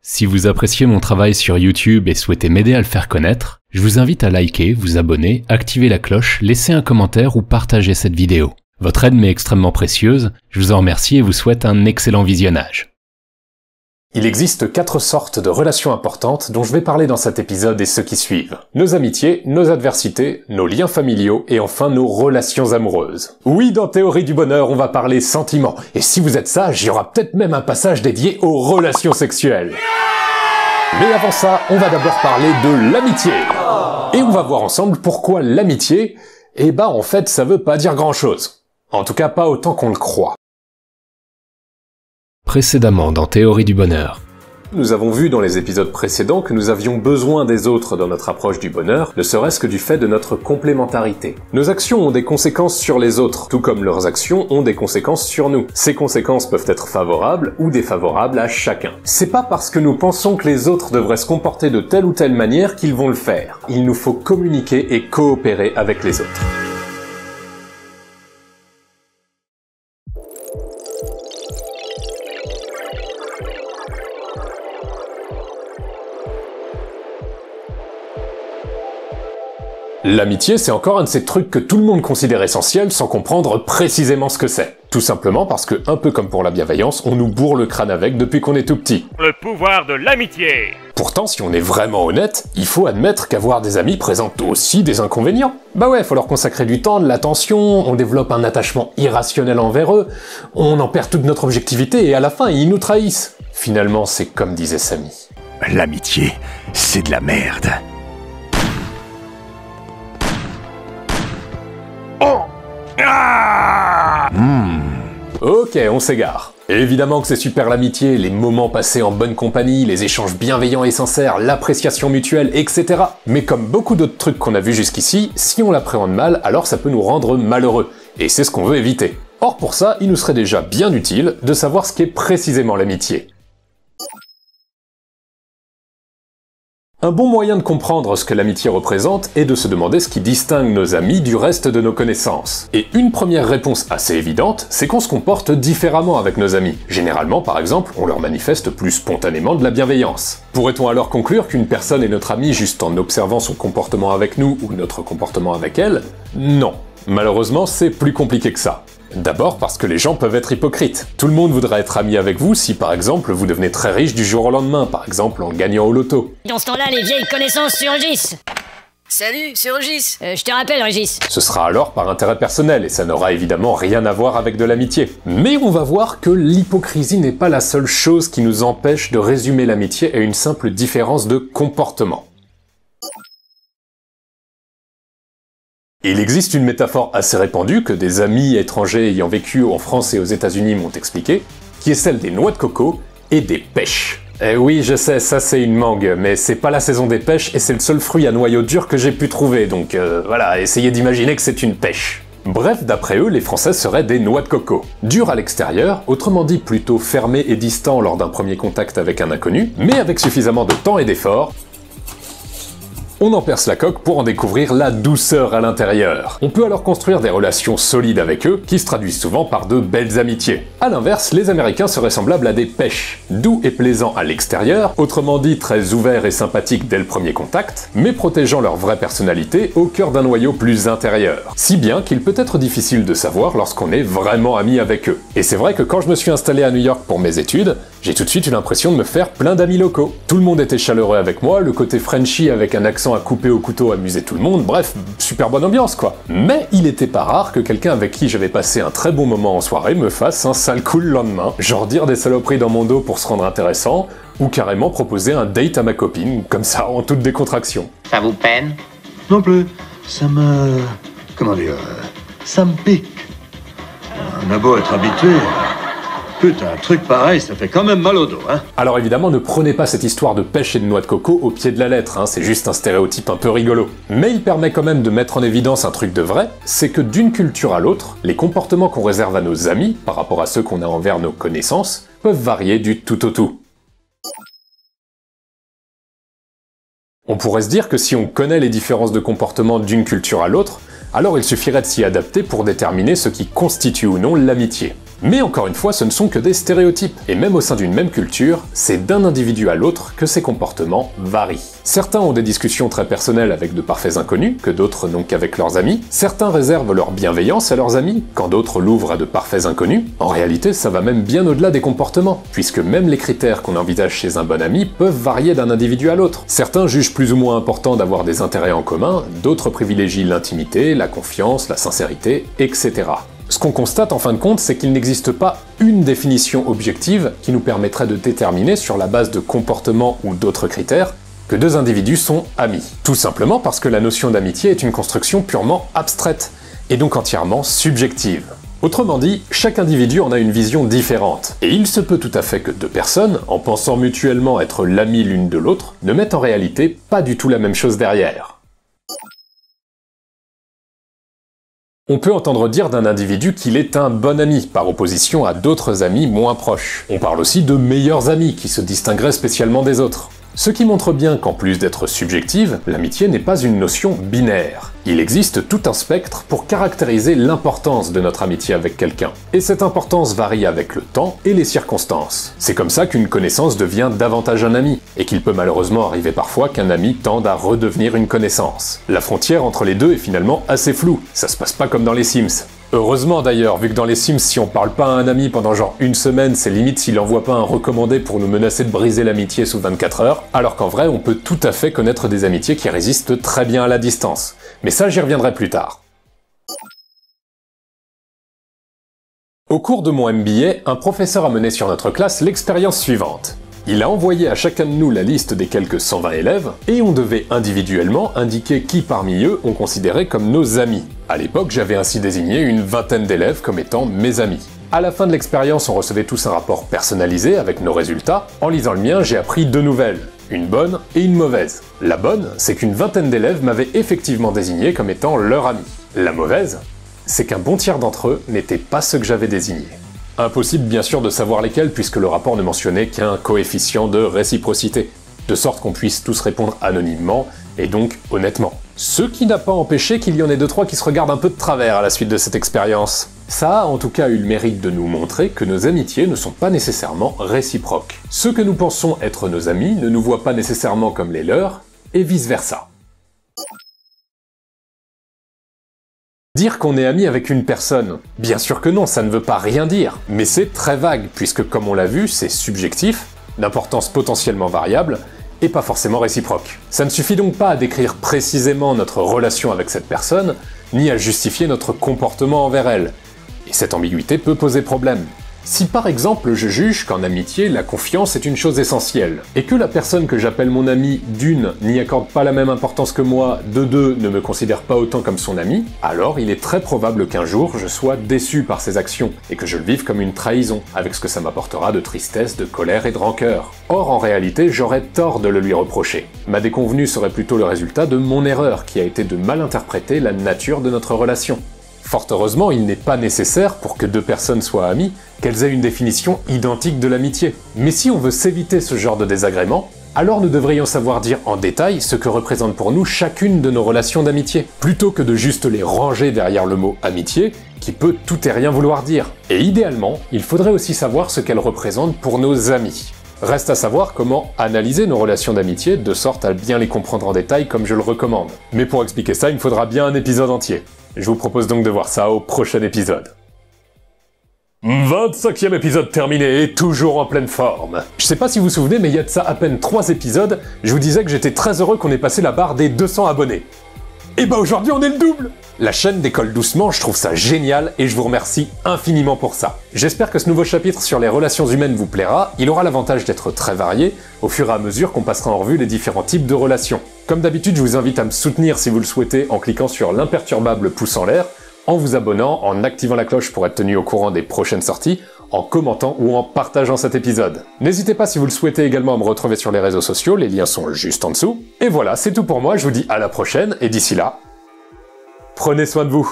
Si vous appréciez mon travail sur YouTube et souhaitez m'aider à le faire connaître, je vous invite à liker, vous abonner, activer la cloche, laisser un commentaire ou partager cette vidéo. Votre aide m'est extrêmement précieuse, je vous en remercie et vous souhaite un excellent visionnage. Il existe 4 sortes de relations importantes dont je vais parler dans cet épisode et ceux qui suivent. Nos amitiés, nos adversités, nos liens familiaux et enfin nos relations amoureuses. Oui, dans Théorie du bonheur, on va parler sentiments. Et si vous êtes sage, il y aura peut-être même un passage dédié aux relations sexuelles. Mais avant ça, on va d'abord parler de l'amitié. Et on va voir ensemble pourquoi l'amitié, en fait, ça veut pas dire grand-chose. En tout cas, pas autant qu'on le croit. Précédemment dans Théorie du bonheur. Nous avons vu dans les épisodes précédents que nous avions besoin des autres dans notre approche du bonheur, ne serait-ce que du fait de notre complémentarité. Nos actions ont des conséquences sur les autres, tout comme leurs actions ont des conséquences sur nous. Ces conséquences peuvent être favorables ou défavorables à chacun. C'est pas parce que nous pensons que les autres devraient se comporter de telle ou telle manière qu'ils vont le faire. Il nous faut communiquer et coopérer avec les autres. L'amitié, c'est encore un de ces trucs que tout le monde considère essentiel sans comprendre précisément ce que c'est. Tout simplement parce que, un peu comme pour la bienveillance, on nous bourre le crâne avec depuis qu'on est tout petit. Le pouvoir de l'amitié! Pourtant, si on est vraiment honnête, il faut admettre qu'avoir des amis présente aussi des inconvénients. Bah ouais, faut leur consacrer du temps, de l'attention, on développe un attachement irrationnel envers eux, on en perd toute notre objectivité et à la fin, ils nous trahissent. Finalement, c'est comme disait Samy. L'amitié, c'est de la merde. Ok, on s'égare. Évidemment que c'est super l'amitié, les moments passés en bonne compagnie, les échanges bienveillants et sincères, l'appréciation mutuelle, etc. Mais comme beaucoup d'autres trucs qu'on a vus jusqu'ici, si on l'appréhende mal, alors ça peut nous rendre malheureux. Et c'est ce qu'on veut éviter. Or pour ça, il nous serait déjà bien utile de savoir ce qu'est précisément l'amitié. Un bon moyen de comprendre ce que l'amitié représente est de se demander ce qui distingue nos amis du reste de nos connaissances. Et une première réponse assez évidente, c'est qu'on se comporte différemment avec nos amis. Généralement, par exemple, on leur manifeste plus spontanément de la bienveillance. Pourrait-on alors conclure qu'une personne est notre amie juste en observant son comportement avec nous ou notre comportement avec elle? Non. Malheureusement, c'est plus compliqué que ça. D'abord parce que les gens peuvent être hypocrites. Tout le monde voudra être ami avec vous si par exemple vous devenez très riche du jour au lendemain, par exemple en gagnant au loto. Dans ce temps-là, les vieilles connaissances surgissent. Salut, c'est Régis. Je te rappelle, Régis. Ce sera alors par intérêt personnel et ça n'aura évidemment rien à voir avec de l'amitié. Mais on va voir que l'hypocrisie n'est pas la seule chose qui nous empêche de résumer l'amitié à une simple différence de comportement. Il existe une métaphore assez répandue que des amis étrangers ayant vécu en France et aux États-Unis m'ont expliquée, qui est celle des noix de coco et des pêches. Oui, je sais, ça c'est une mangue, mais c'est pas la saison des pêches et c'est le seul fruit à noyau dur que j'ai pu trouver, donc voilà, essayez d'imaginer que c'est une pêche. Bref, d'après eux, les Français seraient des noix de coco. Durs à l'extérieur, autrement dit plutôt fermés et distants lors d'un premier contact avec un inconnu, mais avec suffisamment de temps et d'effort, on en perce la coque pour en découvrir la douceur à l'intérieur. On peut alors construire des relations solides avec eux, qui se traduisent souvent par de belles amitiés. A l'inverse, les Américains seraient semblables à des pêches, doux et plaisants à l'extérieur, autrement dit très ouverts et sympathiques dès le premier contact, mais protégeant leur vraie personnalité au cœur d'un noyau plus intérieur. Si bien qu'il peut être difficile de savoir lorsqu'on est vraiment ami avec eux. Et c'est vrai que quand je me suis installé à New York pour mes études, j'ai tout de suite eu l'impression de me faire plein d'amis locaux. Tout le monde était chaleureux avec moi, le côté Frenchy avec un accent à couper au couteau amusait tout le monde, bref, super bonne ambiance quoi. Mais il était pas rare que quelqu'un avec qui j'avais passé un très bon moment en soirée me fasse un sale coup le lendemain, genre dire des saloperies dans mon dos pour se rendre intéressant, ou carrément proposer un date à ma copine, comme ça en toute décontraction. Ça vous peine? Non plus. Ça me... comment dire... ça me pique. On a beau être habitué... Putain, un truc pareil, ça fait quand même mal au dos, hein. Alors évidemment, ne prenez pas cette histoire de pêche et de noix de coco au pied de la lettre, hein, c'est juste un stéréotype un peu rigolo. Mais il permet quand même de mettre en évidence un truc de vrai, c'est que d'une culture à l'autre, les comportements qu'on réserve à nos amis, par rapport à ceux qu'on a envers nos connaissances, peuvent varier du tout au tout. On pourrait se dire que si on connaît les différences de comportement d'une culture à l'autre, alors il suffirait de s'y adapter pour déterminer ce qui constitue ou non l'amitié. Mais encore une fois, ce ne sont que des stéréotypes, et même au sein d'une même culture, c'est d'un individu à l'autre que ces comportements varient. Certains ont des discussions très personnelles avec de parfaits inconnus, que d'autres n'ont qu'avec leurs amis. Certains réservent leur bienveillance à leurs amis, quand d'autres l'ouvrent à de parfaits inconnus. En réalité, ça va même bien au-delà des comportements, puisque même les critères qu'on envisage chez un bon ami peuvent varier d'un individu à l'autre. Certains jugent plus ou moins important d'avoir des intérêts en commun, d'autres privilégient l'intimité, la confiance, la sincérité, etc. Ce qu'on constate en fin de compte, c'est qu'il n'existe pas une définition objective qui nous permettrait de déterminer sur la base de comportements ou d'autres critères que deux individus sont amis. Tout simplement parce que la notion d'amitié est une construction purement abstraite, et donc entièrement subjective. Autrement dit, chaque individu en a une vision différente, et il se peut tout à fait que deux personnes, en pensant mutuellement être l'ami l'une de l'autre, ne mettent en réalité pas du tout la même chose derrière. On peut entendre dire d'un individu qu'il est un bon ami, par opposition à d'autres amis moins proches. On parle aussi de meilleurs amis, qui se distingueraient spécialement des autres. Ce qui montre bien qu'en plus d'être subjective, l'amitié n'est pas une notion binaire. Il existe tout un spectre pour caractériser l'importance de notre amitié avec quelqu'un. Et cette importance varie avec le temps et les circonstances. C'est comme ça qu'une connaissance devient davantage un ami, et qu'il peut malheureusement arriver parfois qu'un ami tende à redevenir une connaissance. La frontière entre les deux est finalement assez floue, ça se passe pas comme dans les Sims. Heureusement d'ailleurs, vu que dans les Sims, si on parle pas à un ami pendant genre une semaine, c'est limite s'il envoie pas un recommandé pour nous menacer de briser l'amitié sous 24 heures, alors qu'en vrai, on peut tout à fait connaître des amitiés qui résistent très bien à la distance. Mais ça, j'y reviendrai plus tard. Au cours de mon MBA, un professeur a mené sur notre classe l'expérience suivante. Il a envoyé à chacun de nous la liste des quelques 120 élèves, et on devait individuellement indiquer qui parmi eux on considérait comme nos amis. À l'époque, j'avais ainsi désigné une vingtaine d'élèves comme étant mes amis. À la fin de l'expérience, on recevait tous un rapport personnalisé avec nos résultats. En lisant le mien, j'ai appris deux nouvelles, une bonne et une mauvaise. La bonne, c'est qu'une vingtaine d'élèves m'avaient effectivement désigné comme étant leur ami. La mauvaise, c'est qu'un bon tiers d'entre eux n'étaient pas ceux que j'avais désignés. Impossible bien sûr de savoir lesquels puisque le rapport ne mentionnait qu'un coefficient de réciprocité, de sorte qu'on puisse tous répondre anonymement et donc honnêtement. Ce qui n'a pas empêché qu'il y en ait 2-3 qui se regardent un peu de travers à la suite de cette expérience. Ça a en tout cas eu le mérite de nous montrer que nos amitiés ne sont pas nécessairement réciproques. Ceux que nous pensons être nos amis ne nous voient pas nécessairement comme les leurs, et vice-versa. Dire qu'on est ami avec une personne, bien sûr que non, ça ne veut pas rien dire, mais c'est très vague, puisque comme on l'a vu, c'est subjectif, d'importance potentiellement variable, et pas forcément réciproque. Ça ne suffit donc pas à décrire précisément notre relation avec cette personne, ni à justifier notre comportement envers elle, et cette ambiguïté peut poser problème. Si par exemple je juge qu'en amitié, la confiance est une chose essentielle, et que la personne que j'appelle mon ami, d'une, n'y accorde pas la même importance que moi, de deux, ne me considère pas autant comme son ami, alors il est très probable qu'un jour je sois déçu par ses actions, et que je le vive comme une trahison, avec ce que ça m'apportera de tristesse, de colère et de rancœur. Or en réalité, j'aurais tort de le lui reprocher. Ma déconvenue serait plutôt le résultat de mon erreur, qui a été de mal interpréter la nature de notre relation. Fort heureusement, il n'est pas nécessaire, pour que deux personnes soient amies, qu'elles aient une définition identique de l'amitié. Mais si on veut s'éviter ce genre de désagrément, alors nous devrions savoir dire en détail ce que représente pour nous chacune de nos relations d'amitié, plutôt que de juste les ranger derrière le mot amitié, qui peut tout et rien vouloir dire. Et idéalement, il faudrait aussi savoir ce qu'elles représentent pour nos amis. Reste à savoir comment analyser nos relations d'amitié de sorte à bien les comprendre en détail comme je le recommande. Mais pour expliquer ça, il me faudra bien un épisode entier. Je vous propose donc de voir ça au prochain épisode. 25e épisode terminé et toujours en pleine forme. Je sais pas si vous vous souvenez, mais il y a de ça à peine 3 épisodes, je vous disais que j'étais très heureux qu'on ait passé la barre des 200 abonnés. Et bah aujourd'hui on est le double! La chaîne décolle doucement, je trouve ça génial et je vous remercie infiniment pour ça. J'espère que ce nouveau chapitre sur les relations humaines vous plaira, il aura l'avantage d'être très varié au fur et à mesure qu'on passera en revue les différents types de relations. Comme d'habitude, je vous invite à me soutenir si vous le souhaitez en cliquant sur l'imperturbable pouce en l'air, en vous abonnant, en activant la cloche pour être tenu au courant des prochaines sorties, en commentant ou en partageant cet épisode. N'hésitez pas si vous le souhaitez également à me retrouver sur les réseaux sociaux, les liens sont juste en dessous. Et voilà, c'est tout pour moi, je vous dis à la prochaine, et d'ici là, prenez soin de vous.